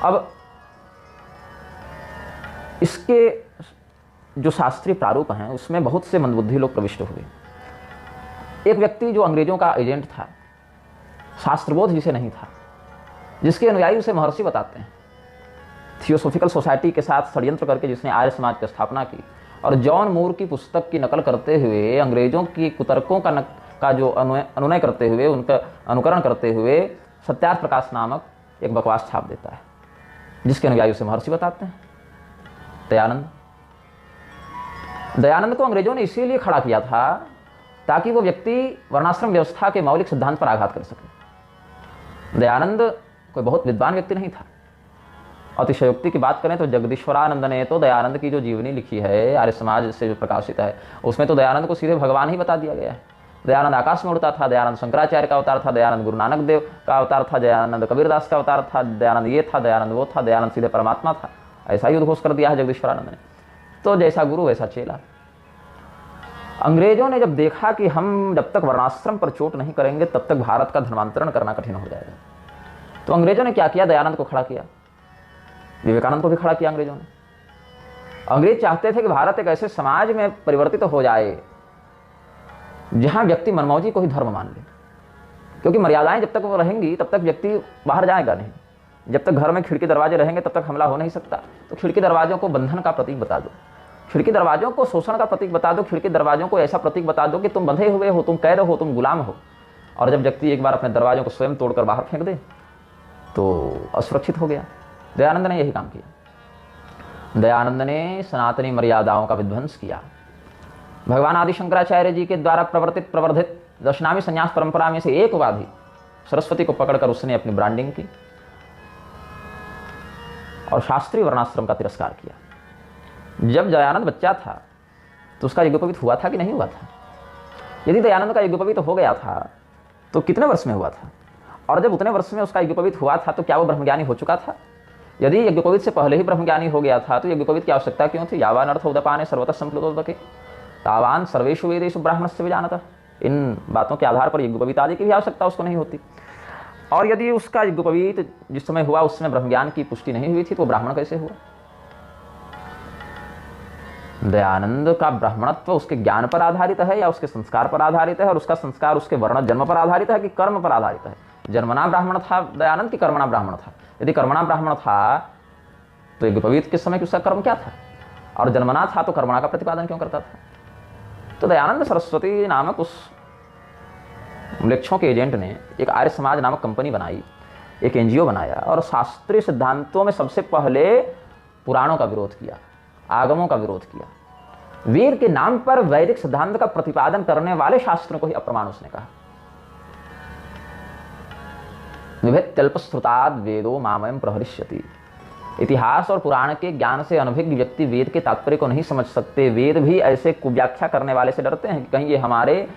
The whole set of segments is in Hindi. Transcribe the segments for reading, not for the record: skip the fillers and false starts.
अब इसके जो शास्त्रीय प्रारूप हैं उसमें बहुत से मंदबुद्धि लोग प्रविष्ट हुए। एक व्यक्ति जो अंग्रेजों का एजेंट था, शास्त्रबोध जिसे नहीं था, जिसके अनुयायी उसे महर्षि बताते हैं, थियोसॉफिकल सोसाइटी के साथ षड्यंत्र करके जिसने आर्य समाज की स्थापना की और जॉन मूर की पुस्तक की नकल करते हुए अंग्रेजों की कुतर्कों का जो अनुनय करते हुए, उनका अनुकरण करते हुए सत्यार्थ प्रकाश नामक एक बकवास छाप देता है, जिसके अनुयायी उसे महर्षि बताते हैं, दयानंद। दयानंद को अंग्रेजों ने इसीलिए खड़ा किया था ताकि वो व्यक्ति वर्णाश्रम व्यवस्था के मौलिक सिद्धांत पर आघात कर सके। दयानंद कोई बहुत विद्वान व्यक्ति नहीं था। अतिशयोक्ति की बात करें तो जगदीश्वरानंद ने तो दयानंद की जो जीवनी लिखी है, आर्य समाज से जो प्रकाशित है, उसमें तो दयानंद को सीधे भगवान ही बता दिया गया है। दयानंद आकाश में उड़ता था, दयानंद शंकराचार्य का अवतार था, दयानंद गुरु नानक देव का अवतार था, दयानंद कबीरदास का अवतार था, दयानंद ये था, दयानंद वो था, दयानंद सीधे परमात्मा था। ऐसा ही उद्घोष कर दिया है जगदीश्वरानंद ने। तो जैसा गुरु वैसा चेला। अंग्रेजों ने जब देखा कि हम जब तक वर्णाश्रम पर चोट नहीं करेंगे तब तक भारत का धर्मांतरण करना कठिन हो जाएगा, तो अंग्रेजों ने क्या किया, दयानंद को खड़ा किया, विवेकानंद को भी खड़ा किया अंग्रेजों ने। अंग्रेज चाहते थे कि भारत एक ऐसे समाज में परिवर्तित हो जाए जहां व्यक्ति मनमौजी को ही धर्म मान ले, क्योंकि मर्यादाएं जब तक वो रहेंगी तब तक व्यक्ति बाहर जाएगा नहीं। जब तक घर में खिड़की दरवाजे रहेंगे तब तक हमला हो नहीं सकता। तो खिड़की दरवाजों को बंधन का प्रतीक बता दो, खिड़की दरवाजों को शोषण का प्रतीक बता दो, खिड़की दरवाजों को ऐसा प्रतीक बता दो कि तुम बंधे हुए हो, तुम कैद हो, तुम गुलाम हो। और जब व्यक्ति एक बार अपने दरवाजों को स्वयं तोड़कर बाहर फेंक दे तो असुरक्षित हो गया। दयानंद ने यही काम किया। दयानंद ने सनातनी मर्यादाओं का विध्वंस किया। भगवान आदि शंकराचार्य जी के द्वारा प्रवर्धित दशनामी संन्यास परंपरा में से एक उपाधि सरस्वती को पकड़कर उसने अपनी ब्रांडिंग की और शास्त्रीय वर्णाश्रम का तिरस्कार किया। जब दयानंद बच्चा था तो उसका यज्ञोपवीत हुआ था कि नहीं हुआ था? यदि दयानंद का यज्ञोपवीत हो गया था तो कितने वर्ष में हुआ था? और जब उतने वर्ष में उसका यज्ञोपवीत हुआ था तो क्या वो ब्रह्मज्ञानी हो चुका था? यदि यज्ञोपवीत से पहले ही ब्रह्मज्ञानी हो गया था तो यज्ञोपवीत की आवश्यकता क्यों थी? यावान अर्थ उदपाने सर्वतः संप्लुतोदके तावान सर्वेषु वेदेषु ब्राह्मणस्य विजानतः। इन बातों के आधार पर यज्ञोपवीत आदि की भी आवश्यकता उसको नहीं होती। और यदि उसका यज्ञोपवीत जिस समय हुआ उसमें ब्रह्मज्ञान की पुष्टि नहीं हुई थी तो ब्राह्मण कैसे हुआ? दयानंद का ब्राह्मणत्व उसके ज्ञान पर आधारित है या उसके संस्कार पर आधारित है? और उसका संस्कार उसके वर्ण जन्म पर आधारित है कि कर्म पर आधारित है? जन्मना ब्राह्मण था दयानंद की कर्मणा ब्राह्मण था? यदि कर्मणा ब्राह्मण था तो यज्ञोपवीत के समय उसका कर्म क्या था? और जन्मना था तो कर्मणा का प्रतिपादन क्यों करता था? तो दयानंद सरस्वती नामक उस वृक्षों के एजेंट ने एक आर्य समाज नामक कंपनी बनाई, एक एनजीओ बनाया और शास्त्रीय सिद्धांतों में सबसे पहले पुराणों का विरोध किया, आगमों का विरोध किया। वीर के नाम पर वैदिक सिद्धांत का प्रतिपादन करने वाले शास्त्रों को ही अप्रमाण उसने कहा। विभेत्यल्पश्रुताद् वेदो मामयं प्रहरिष्यति। इतिहास और पुराण के ज्ञान से अनभिज्ञ व्यक्ति वेद के तात्पर्य को नहीं समझ सकते। वेद भी ऐसे कुव्याख्या करने वाले से डरते हैं कि कहीं ये हमारे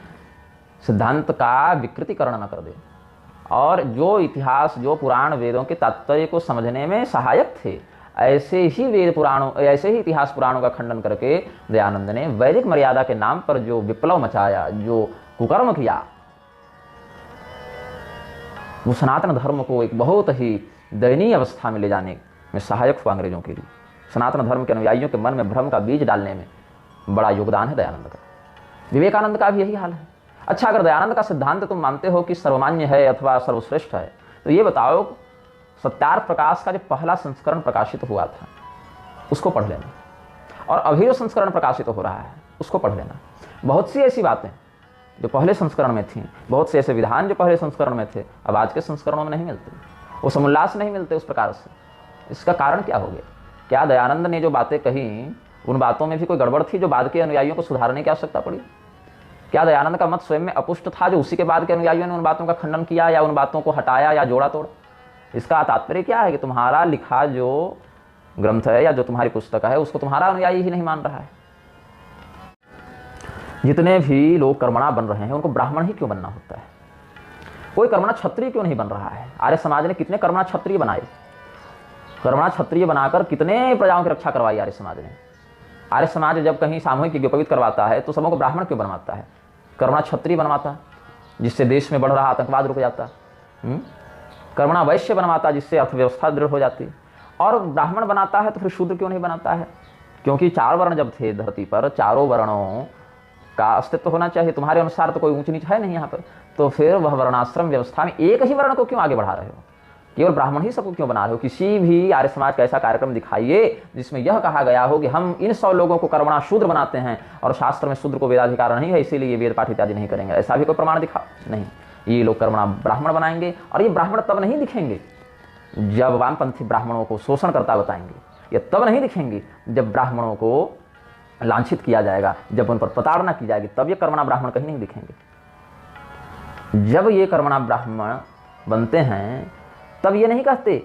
सिद्धांत का विकृतिकरण न कर दे। और जो इतिहास, जो पुराण वेदों के तात्पर्य को समझने में सहायक थे, ऐसे ही वेद पुराणों, ऐसे ही इतिहास पुराणों का खंडन करके दयानंद ने वैदिक मर्यादा के नाम पर जो विप्लव मचाया, जो कुकर्म किया, वो सनातन धर्म को एक बहुत ही दयनीय अवस्था में ले जाने में सहायक हुआ अंग्रेजों के लिए। सनातन धर्म के अनुयायियों के मन में भ्रम का बीज डालने में बड़ा योगदान है दयानंद का। विवेकानंद का भी यही हाल है। अच्छा, अगर दयानंद का सिद्धांत तुम मानते हो कि सर्वमान्य है अथवा सर्वश्रेष्ठ है, तो ये बताओ सत्यार्थ प्रकाश का जो पहला संस्करण प्रकाशित हुआ था उसको पढ़ लेना, और अभी जो संस्करण प्रकाशित हो रहा है उसको पढ़ लेना। बहुत सी ऐसी बातें जो पहले संस्करण में थीं, बहुत से ऐसे विधान जो पहले संस्करण में थे, अब आज के संस्करणों में नहीं मिलते, वो समुल्लास नहीं मिलते उस प्रकार से। इसका कारण क्या हो गया? क्या दयानंद ने जो बातें कही उन बातों में भी कोई गड़बड़ थी जो बाद के अनुयायियों को सुधारने की आवश्यकता पड़ी? क्या दयानंद का मत स्वयं में अपुष्ट था जो उसी के बाद के अनुयायियों ने उन बातों का खंडन किया या उन बातों को हटाया या जोड़ा तोड़ा? इसका तात्पर्य क्या है कि तुम्हारा लिखा जो ग्रंथ है या जो तुम्हारी पुस्तक है उसको तुम्हारा अनुयायी ही नहीं मान रहा है। जितने भी लोग कर्मणा बन रहे हैं उनको ब्राह्मण ही क्यों बनना होता है? कोई कर्मणा क्षत्रिय क्यों नहीं बन रहा है? आर्य समाज ने कितने कर्मणा क्षत्रिय बनाए? कर्मणा क्षत्रिय बनाकर कितने प्रजाओं की रक्षा करवाई आर्य समाज ने? आर्य समाज जब कहीं सामूहिक यज्ञोपवीत करवाता है तो सबों को ब्राह्मण क्यों बनवाता है? कर्मणा क्षत्रिय बनवाता है जिससे देश में बढ़ रहा आतंकवाद रुक जाता। कर्मणा वैश्य बनवाता जिससे अर्थव्यवस्था दृढ़ हो जाती। और ब्राह्मण बनाता है तो फिर शूद्र क्यों नहीं बनाता है? क्योंकि 4 वर्ण जब थे धरती पर, चारों वर्णों का अस्तित्व होना चाहिए। तुम्हारे अनुसार तो कोई ऊंच नीच है नहीं यहाँ पर, तो फिर वह वर्णाश्रम व्यवस्था में एक ही वर्ण को क्यों आगे बढ़ा रहे हो? केवल ब्राह्मण ही सबको क्यों बना रहे हो? किसी भी आर्य समाज का ऐसा कार्यक्रम दिखाइए जिसमें यह कहा गया हो कि हम इन 100 लोगों को कर्मणा शूद्र बनाते हैं और शास्त्र में शूद्र को वेदाधिकार नहीं है, इसीलिए ये वेद पाठ इत्यादि नहीं करेंगे। ऐसा भी कोई प्रमाण दिखा नहीं। ये लोग कर्मणा ब्राह्मण बनाएंगे, और ये ब्राह्मण तब नहीं दिखेंगे जब वामपंथी ब्राह्मणों को शोषण करता बताएंगे। ये तब नहीं दिखेंगे जब ब्राह्मणों को लांछित किया जाएगा, जब उन पर प्रताड़ना की जाएगी, तब ये कर्मणा ब्राह्मण कहीं नहीं दिखेंगे। जब ये कर्मणा ब्राह्मण बनते हैं तब ये नहीं कहते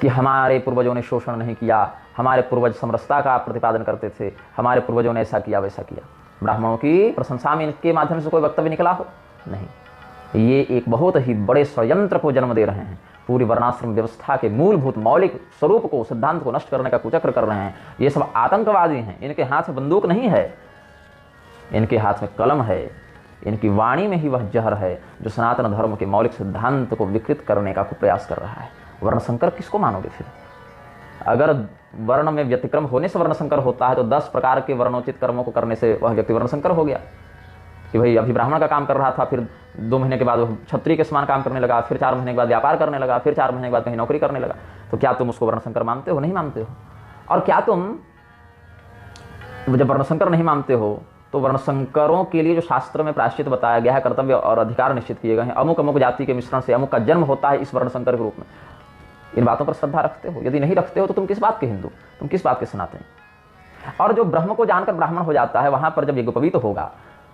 कि हमारे पूर्वजों ने शोषण नहीं किया, हमारे पूर्वज समरसता का प्रतिपादन करते थे, हमारे पूर्वजों ने ऐसा किया वैसा किया। ब्राह्मणों की प्रशंसा में इनके माध्यम से कोई वक्तव्य निकला हो? नहीं। ये एक बहुत ही बड़े षड्यंत्र को जन्म दे रहे हैं। पूरी वर्णाश्रम व्यवस्था के मूलभूत मौलिक स्वरूप को, सिद्धांत को नष्ट करने का कुचक्र कर रहे हैं। ये सब आतंकवादी हैं। इनके हाथ में बंदूक नहीं है, इनके हाथ में कलम है। इनकी वाणी में ही वह जहर है जो सनातन धर्म के मौलिक सिद्धांत को विकृत करने का प्रयास कर रहा है। वर्ण संकर किसको मानोगे फिर? अगर वर्ण में व्यतिक्रम होने से वर्ण संकर होता है तो 10 प्रकार के वर्णोचित कर्मों को करने से वह व्यक्ति वर्ण संकर हो गया। कि भाई अभी ब्राह्मण का काम कर रहा था, फिर 2 महीने के बाद वह क्षत्रिय के समान काम करने लगा, फिर 4 महीने के बाद व्यापार करने लगा, फिर 4 महीने के बाद कहीं नौकरी करने लगा, तो क्या तुम उसको वर्णशंकर मानते हो? नहीं मानते हो। और क्या तुम जब वर्णशंकर नहीं मानते हो तो वर्णशंकरों के लिए जो शास्त्र में प्रायश्चित बताया गया है, कर्तव्य और अधिकार निश्चित किए गए हैं, अमुक अमुक जाति के मिश्रण से अमुक का जन्म होता है इस वर्णशंकर के रूप में, इन बातों पर श्रद्धा रखते हो? यदि नहीं रखते हो तो तुम किस बात के हिंदू, तुम किस बात के सनातनी? और जो ब्रह्म को जानकर ब्राह्मण हो जाता है, वहां पर जब यज्ञोपवीत होगा,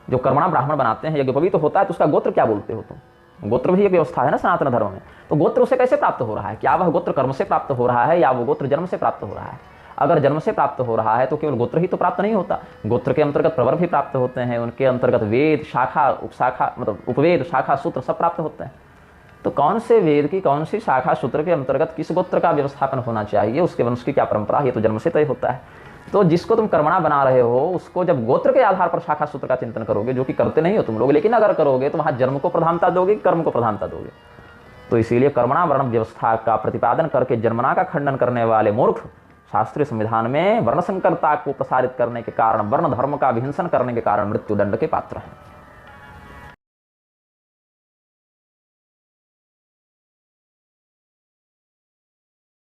जो कर्मणा ब्राह्मण बनाते हैं यज्ञोपवीत होता है, तो उसका गोत्र क्या बोलते हो तुम? गोत्र भी एक व्यवस्था है ना सनातन धर्म में। तो गोत्र उसे कैसे प्राप्त हो रहा है? क्या वह गोत्र कर्म से प्राप्त हो रहा है या वो गोत्र जन्म से प्राप्त हो रहा है? अगर जन्म से प्राप्त हो रहा है तो केवल गोत्र ही तो प्राप्त नहीं होता, गोत्र के अंतर्गत प्रवर भी प्राप्त होते हैं, उनके अंतर्गत वेद शाखा उपशाखा मतलब उपवेद शाखा सूत्र सब प्राप्त होते हैं। तो कौन से वेद की कौन सी शाखा सूत्र के अंतर्गत किस गोत्र का व्यवस्थापन होना चाहिए, उसके वंश की क्या परंपरा, ये तो जन्म से तय होता है। तो जिसको तुम कर्मणा बना रहे हो उसको जब गोत्र के आधार पर शाखा सूत्र का चिंतन करोगे, जो कि करते नहीं हो तुम लोग, लेकिन अगर करोगे तो वहां जन्म को प्रधानता दोगे, कर्म को प्रधानता दोगे। तो इसीलिए कर्मणा वर्ण व्यवस्था का प्रतिपादन करके जन्मना का खंडन करने वाले मूर्ख शास्त्रीय संविधान में वर्णसंकरता को प्रसारित करने के कारण, वर्ण धर्म का विहिंसन करने के कारण मृत्युदंड के पात्र हैं।